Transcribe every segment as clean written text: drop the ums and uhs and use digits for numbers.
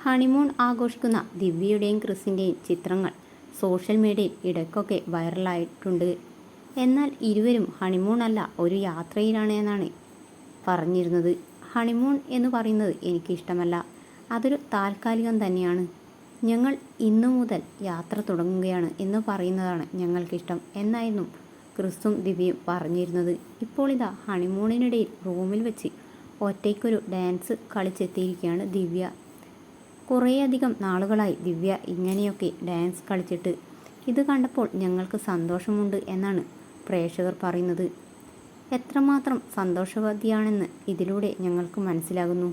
Honeymoon ആഘോഷിക്കുന്ന ദിവ്യയുടെയും ക്രിസിൻ്റെയും ചിത്രങ്ങൾ social മീഡിയയിൽ ഇടയ്ക്കൊക്കെ വൈറലായിട്ടുണ്ട്. എന്നാൽ ഇരുവരും ഹണിമൂൺ അല്ല, ഒരു യാത്രയിലാണ് എന്നാണ് പറഞ്ഞിരുന്നത്. ഹണിമൂൺ എന്ന് പറയുന്നത് എനിക്കിഷ്ടമല്ല, അതൊരു താൽക്കാലികം തന്നെയാണ്. ഞങ്ങൾ ഇന്നു മുതൽ യാത്ര തുടങ്ങുകയാണ് എന്ന് പറയുന്നതാണ് ഞങ്ങൾക്കിഷ്ടം എന്നായിരുന്നു ക്രിസും ദിവ്യയും പറഞ്ഞിരുന്നത്. ഇപ്പോൾ ഇതാ ഹണിമൂണിനിടയിൽ റൂമിൽ വെച്ച് ഒറ്റയ്ക്കൊരു ഡാൻസ് കളിച്ചെത്തിയിരിക്കുകയാണ് ദിവ്യ. കുറേയധികം നാളുകളായി ദിവ്യ ഇങ്ങനെയൊക്കെ ഡാൻസ് കളിച്ചിട്ട്. ഇത് കണ്ടപ്പോൾ ഞങ്ങൾക്ക് സന്തോഷമുണ്ട് എന്നാണ് പ്രേക്ഷകർ പറയുന്നത്. എത്രമാത്രം സന്തോഷവതിയാണെന്ന് ഇതിലൂടെ ഞങ്ങൾക്ക് മനസ്സിലാകുന്നു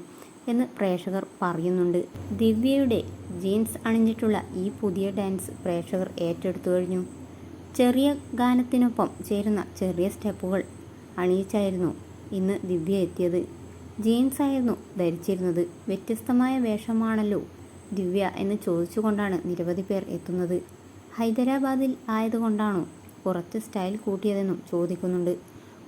എന്ന് പ്രേക്ഷകർ പറയുന്നുണ്ട്. ദിവ്യയുടെ ജീൻസ് അണിഞ്ഞിട്ടുള്ള ഈ പുതിയ ഡാൻസ് പ്രേക്ഷകർ ഏറ്റെടുത്തു കഴിഞ്ഞു. ചെറിയ ഗാനത്തിനൊപ്പം ചേരുന്ന ചെറിയ സ്റ്റെപ്പുകൾ അണിയിച്ചായിരുന്നു ഇന്ന് ദിവ്യ എത്തിയത്. ജീൻസ് ആയിരുന്നു ധരിച്ചിരുന്നത്. വ്യത്യസ്തമായ വേഷമാണല്ലോ ദിവ്യ എന്ന് ചോദിച്ചുകൊണ്ടാണ് നിരവധി പേർ എത്തുന്നത്. ഹൈദരാബാദിൽ ആയതുകൊണ്ടാണോ കുറച്ച് സ്റ്റൈൽ കൂട്ടിയതെന്നും ചോദിക്കുന്നുണ്ട്.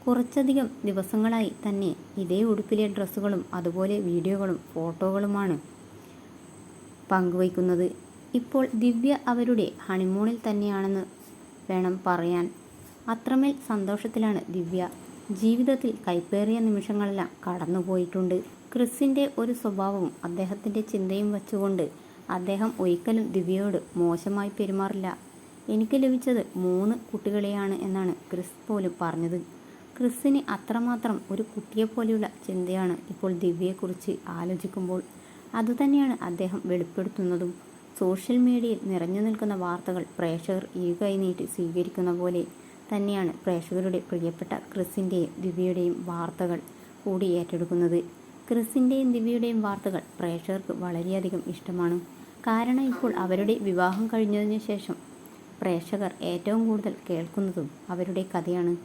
കുറച്ചധികം ദിവസങ്ങളായി തന്നെ ഇതേ ഉടുപ്പിലെ ഡ്രസ്സുകളും അതുപോലെ വീഡിയോകളും ഫോട്ടോകളുമാണ് പങ്കുവയ്ക്കുന്നത്. ഇപ്പോൾ ദിവ്യ അവരുടെ ഹണിമൂണിൽ തന്നെയാണെന്ന് വേണം പറയാൻ. അത്രമേൽ സന്തോഷത്തിലാണ് ദിവ്യ. ജീവിതത്തിൽ കൈപ്പേറിയ നിമിഷങ്ങളെല്ലാം കടന്നുപോയിട്ടുണ്ട്. ക്രിസിൻ്റെ ഒരു സ്വഭാവവും അദ്ദേഹത്തിൻ്റെ ചിന്തയും വച്ചുകൊണ്ട് അദ്ദേഹം ഒരിക്കലും ദിവ്യയോട് മോശമായി പെരുമാറില്ല. എനിക്ക് ലഭിച്ചത് 3 കുട്ടികളെയാണ് എന്നാണ് ക്രിസ് പോലും പറഞ്ഞത്. ക്രിസിന് അത്രമാത്രം ഒരു കുട്ടിയെപ്പോലെയുള്ള ചിന്തയാണ് ഇപ്പോൾ ദിവ്യയെക്കുറിച്ച് ആലോചിക്കുമ്പോൾ. അതുതന്നെയാണ് അദ്ദേഹം വെളിപ്പെടുത്തുന്നതും. സോഷ്യൽ മീഡിയയിൽ നിറഞ്ഞു നിൽക്കുന്ന വാർത്തകൾ പ്രേക്ഷകർ ഇരുകൈ നീട്ടി സ്വീകരിക്കുന്ന പോലെ തന്നെയാണ് പ്രേക്ഷകരുടെ പ്രിയപ്പെട്ട ക്രിസിൻ്റെയും ദിവ്യയുടെയും വാർത്തകൾ കൂടി ഏറ്റെടുക്കുന്നത്. ക്രിസിൻ്റെയും ദിവ്യയുടെയും വാർത്തകൾ പ്രേക്ഷകർക്ക് വളരെയധികം ഇഷ്ടമാണ്. കാരണം ഇപ്പോൾ അവരുടെ വിവാഹം കഴിഞ്ഞതിന് ശേഷം പ്രേക്ഷകർ ഏറ്റവും കൂടുതൽ കേൾക്കുന്നതും അവരുടെ കഥയാണ്.